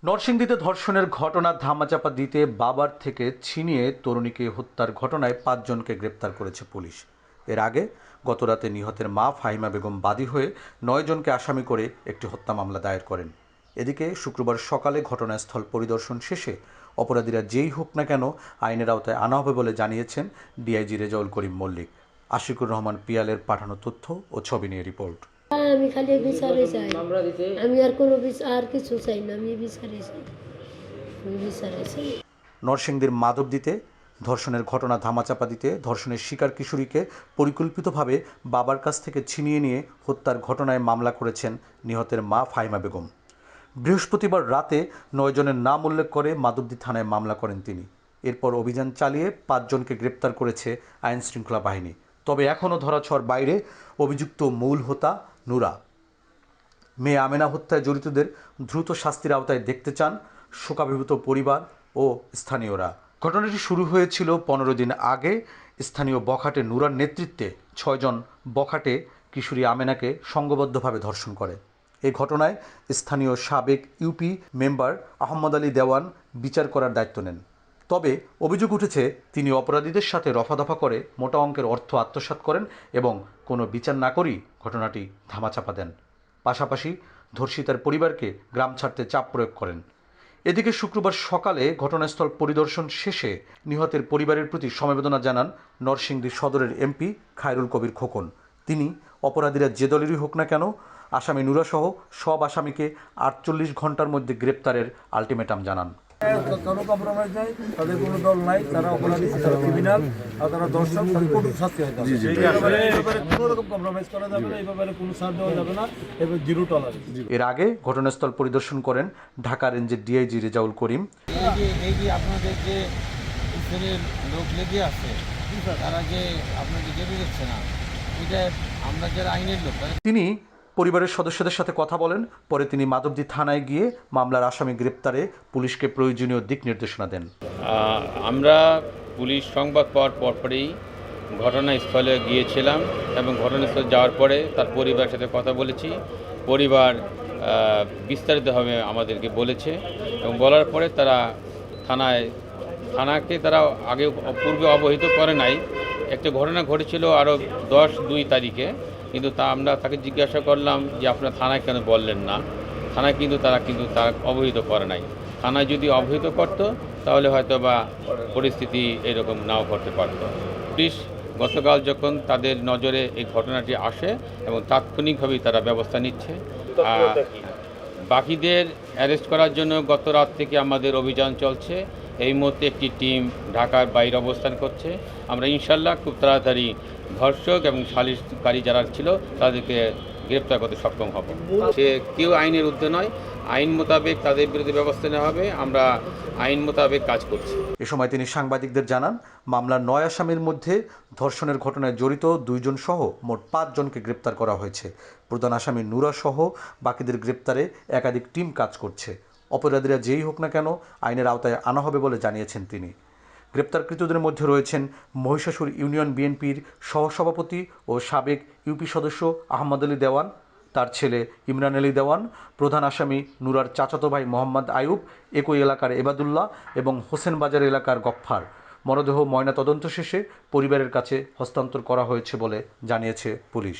নরসিংদীতে ধর্ষণের ঘটনা ধামাচাপা দিতে বাবার থেকে ছিনিয়ে তরুণীকে হত্যার ঘটনায় ৫ জনকে গ্রেপ্তার করেছে পুলিশ। এর আগে গতরাতে নিহতের মা ফাহিমা বেগম বাদী হয়ে ৯ জনকে আসামি করে একটি হত্যা মামলা দায়ের করেন। এদিকে শুক্রবার সকালে ঘটনাস্থল পরিদর্শন শেষে অপরাধীরা যেই হোক না কেন আইনের আওতায় আনা হবে বলে জানিয়েছেন ডিআইজি রেজাউল করিম মল্লিক। আশিকুর রহমান পিয়ালের পাঠানো তথ্য ও ছবি নিয়ে রিপোর্ট। আমি খালি বিচারে চাই, আমি আর কোনো আর কিছু চাই না, আমি বিচারে চাই, আমি বিচারে চাই। নরসিংদীর মাধবদীতে ধর্ষণের ঘটনা ধামাচাপা দিতে ধর্ষণের শিকার কিশোরীকে পরিকল্পিতভাবে বাবার কাছ থেকে ছিনিয়ে নিয়ে হত্যার ঘটনায় মামলা করেছেন নিহতের মা ফাহিমা বেগম। বৃহস্পতিবার রাতে ৯ জনের নাম উল্লেখ করে মাধবদী থানায় মামলা করেন তিনি। এরপর অভিযান চালিয়ে ৫ জনকে গ্রেপ্তার করেছে আইন শৃঙ্খলা বাহিনী। তবে এখনও ধরাছোঁয়ার বাইরে অভিযুক্ত মূল হোতা নুরা। মেয়ে আমেনা হত্যায় জড়িতদের দ্রুত শাস্তির আওতায় দেখতে চান শোকাভিভূত পরিবার ও স্থানীয়রা। ঘটনাটি শুরু হয়েছিল ১৫ দিন আগে। স্থানীয় বখাটে নুরার নেতৃত্বে ৬ জন বখাটে কিশোরী আমেনাকে সংঘবদ্ধভাবে ধর্ষণ করে। এই ঘটনায় স্থানীয় সাবেক ইউপি মেম্বার আহমদ আলী দেওয়ান বিচার করার দায়িত্ব নেন। তবে অভিযোগ উঠেছে তিনি অপরাধীদের সাথে রফাদফা করে মোটা অঙ্কের অর্থ আত্মসাৎ করেন এবং কোনো বিচার না করেই ঘটনাটি ধামাচাপা দেন। পাশাপাশি ধর্ষিতার পরিবারকে গ্রাম ছাড়তে চাপ প্রয়োগ করেন। এদিকে শুক্রবার সকালে ঘটনাস্থল পরিদর্শন শেষে নিহতের পরিবারের প্রতি সমবেদনা জানান নরসিংদী সদরের এমপি খায়রুল কবির খোকন। তিনি অপরাধীরা যে দলেরই হোক না কেন আসামি নুরাসহ সব আসামিকে ৪৮ ঘন্টার মধ্যে গ্রেপ্তারের আলটিমেটাম জানান। কোনো কম্প্রোমাইজ নাই, তাদের কোনো দল নাই, তারা অপরাধী, তারা ক্রিমিনাল, আর তারা দর্শক, তাদের কঠোর শাস্তি হয়। কোনো রকম কম্প্রোমাইজ করা যাবে না, এই ব্যাপারে কোনো ছাড় দেওয়া যাবে না, এবার জিরো টলারেন্স। এর আগে ঘটনাস্থল পরিদর্শন করেন ঢাকা রেঞ্জের ডিআইজি রেজাউল করিম। এই যে আপনাদের যে স্থানীয় লোক লেগে আছে, তারা যে আপনাকে যেতে দিচ্ছে না, এটা আমরা যারা আইনের লোক। তিনি পরিবারের সদস্যদের সাথে কথা বলেন। পরে তিনি মাধবদী থানায় গিয়ে মামলার আসামি গ্রেপ্তারে পুলিশকে প্রয়োজনীয় দিক নির্দেশনা দেন। আমরা পুলিশ সংবাদ পাওয়ার পরপরই ঘটনাস্থলে গিয়েছিলাম এবং ঘটনাস্থলে যাওয়ার পরে তার পরিবারের সাথে কথা বলেছি। পরিবার বিস্তারিতভাবে আমাদেরকে বলেছে এবং বলার পরে তারা থানাকে তারা আগে পূর্বে অবহিত করে নাই। একটা ঘটনা ঘটেছিল আরও 10/2 তারিখে, কিন্তু আমরা তাকে জিজ্ঞাসা করলাম যে আপনারা থানায় কেন বললেন না। থানায় তারা অবহিত করে নাই। থানায় যদি অবহিত করত তাহলে হয়তো বা পরিস্থিতি এরকম নাও করতে পারত। পুলিশ গতকাল যখন তাদের নজরে এই ঘটনাটি আসে এবং তাৎক্ষণিকভাবেই তারা ব্যবস্থা নিচ্ছে। বাকিদের অ্যারেস্ট করার জন্য গত রাত থেকে আমাদের অভিযান চলছে। এই মুহূর্তে একটি টিম ঢাকার বাইরে অবস্থান করছে। আমরা ইনশাল্লাহ খুব তাড়াতাড়ি ধর্ষক এবং সালিশকারী যারা ছিল তাদেরকে গ্রেপ্তার করতে সক্ষম হব। সে কেউ আইনের ঊর্ধ্বে নয়, আইন মোতাবেক তাদের বিরুদ্ধে ব্যবস্থা নেওয়া হবে। আমরা আইন মোতাবেক কাজ করছি। এ সময় তিনি সাংবাদিকদের জানান, মামলার ৯ আসামির মধ্যে ধর্ষণের ঘটনায় জড়িত ২ জন সহ মোট ৫ জনকে গ্রেপ্তার করা হয়েছে। প্রধান আসামি নুরা সহ বাকিদের গ্রেপ্তারে একাধিক টিম কাজ করছে। অপরাধীরা যেই হোক না কেন আইনের আওতায় আনা হবে বলে জানিয়েছেন তিনি। গ্রেপ্তারকৃতদের মধ্যে রয়েছেন মহিষাসুর ইউনিয়ন বিএনপির সহসভাপতি ও সাবেক ইউপি সদস্য আহমদ আলী দেওয়ান, তার ছেলে ইমরান আলী দেওয়ান, প্রধান আসামি নুরার চাচাতো ভাই মোহাম্মদ আইয়ুব, একই এলাকার এবাদুল্লাহ এবং হোসেন বাজার এলাকার গফফার। মরদেহ ময়নাতদন্ত শেষে পরিবারের কাছে হস্তান্তর করা হয়েছে বলে জানিয়েছে পুলিশ।